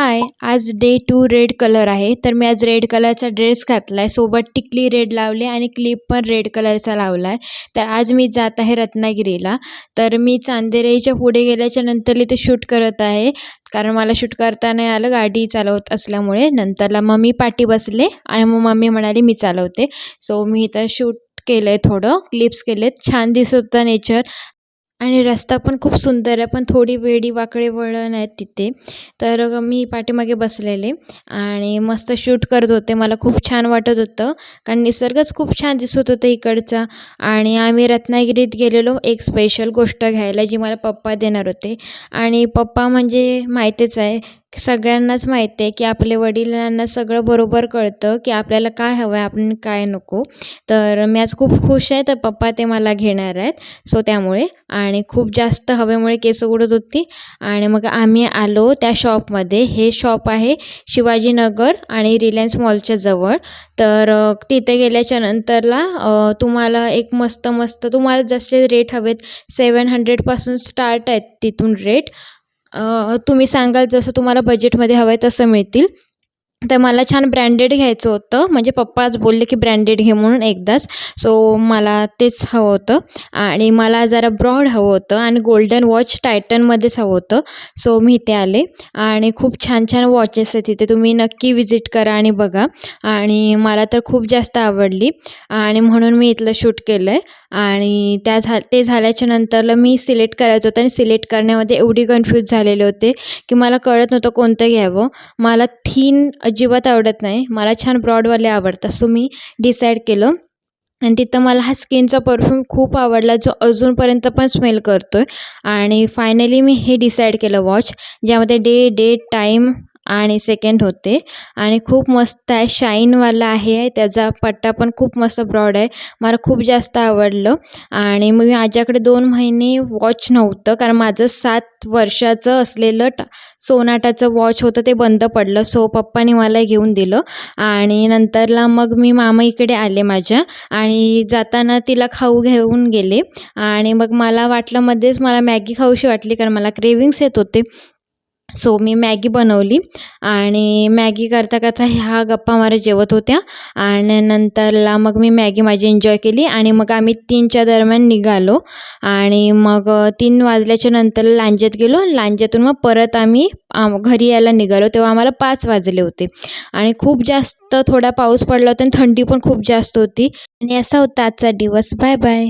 हाय, आज day 2 red colour आहे. तर मी आज रेड कलरचा ड्रेस घातला आहे. सोबत टिकली रेड लावली आणि क्लिप पण रेड कलरचा लावला आहे. तर आज मी जात आहे रत्नागिरीला. तर मी चांदेराईच्या पुढे गेल्याच्या नंतर इथे शूट करत आहे. कारण मला शूट करता नाही आलं गाडी चालवत असल्यामुळे. नंतरला मम्मी पाठी बसले आणि मग मम्मी म्हणाली मी चालवते. सो मी इथं शूट केलं आहे, थोडं क्लिप्स केलेत. छान दिसत होतं नेचर आणि रस्ता पण खूप सुंदर आहे, पण थोडी वेडी वाकडे वळण आहेत तिथे. तर मी पाठीमागे बसलेले आणि मस्त शूट करत होते. मला खूप छान वाटत होतं, कारण निसर्गच खूप छान दिसत होतं इकडचा. आणि आम्ही रत्नागिरीत गेलेलो एक स्पेशल गोष्ट घ्यायला, जी मला पप्पा देणार होते. आणि पप्पा म्हणजे माहितीच आहे, सगळ्यांनाच माहिती आहे की आपले वडिलांना सगळं बरोबर कळतं की आपल्याला काय हवं आहे, आपण काय नको. तर मी आज खूप खुश आहे, तर पप्पा ते मला घेणार आहेत. सो त्यामुळे आणि खूप जास्त हवेमुळे केस उडत होती. आणि मग आम्ही आलो त्या शॉपमध्ये. हे शॉप आहे शिवाजीनगर आणि रिलायन्स मॉलच्या जवळ. तर तिथे गेल्याच्या नंतरला तुम्हाला एक मस्त मस्त तुम्हाला जसे रेट हवेत 700पासून स्टार्ट आहेत तिथून रेट. तुम्ही सांगाल जसं तुम्हाला बजेटमध्ये हवं आहे तसं मिळतील. तर मला छान ब्रँडेड घ्यायचं होतं, म्हणजे पप्पा आज बोलले की ब्रँडेड घे म्हणून एकदाच. सो मला तेच हवं होतं आणि मला जरा ब्रॉड हवं होतं आणि गोल्डन वॉच टायटनमध्येच हवं होतं. सो मी इथे आले आणि खूप छान छान वॉचेस आहेत तिथे. तुम्ही नक्की विजिट करा आणि बघा. आणि मला तर खूप जास्त आवडली आणि म्हणून मी इथलं शूट केलं आहे. आणि ते झाल्याच्या नंतरला मी सिलेक्ट करायचं होतं आणि सिलेक्ट करण्यामध्ये एवढी कन्फ्यूज झालेले होते की मला कळत नव्हतं कोणतं घ्यावं. मला थीन अजिबात आवडत नाही, मला छान ब्रॉडवाले आवडतात. सो मी डिसाईड केलं आणि तिथं मला हा स्किनचा परफ्यूम खूप आवडला, जो अजूनपर्यंत पण स्मेल करतो आहे. आणि फायनली मी हे डिसाईड केलं वॉच, ज्यामध्ये डेट, टाईम आणि सेकंड होते. आणि खूप मस्त आहे, शाईनवाला आहे. त्याचा पट्टा पण खूप मस्त ब्रॉड आहे, मला खूप जास्त आवडलं. आणि मग माझ्याकडे 2 महिने वॉच नव्हतं, कारण माझं 7 वर्षाचं असलेलं सोनाटाचं वॉच होतं, ते बंद पडलं. सो पप्पानी मला घेऊन दिलं. आणि नंतरला मग मी मामाईकडे आले माझ्या आणि जाताना तिला खाऊ घेऊन गेले. आणि मग मला वाटलं मध्येच मला मॅगी खाऊशी वाटली, कारण मला क्रेविंग्स येत होते. सो मी मॅगी बनवली आणि मॅगी करता करता ह्या गप्पा मारत जेवत होत्या. आणि नंतरला मग मी मॅगी माझी एन्जॉय केली आणि मग आम्ही 3च्या दरम्यान निघालो. आणि मग 3 वाजल्याच्या नंतर लांज्यात गेलो. लांज्यातून मग परत आम्ही घरी यायला निघालो, तेव्हा आम्हाला 5 वाजले होते. आणि खूप जास्त थोडा पाऊस पडला होता आणि थंडी पण खूप जास्त होती. आणि असा होता आजचा दिवस. Bye bye.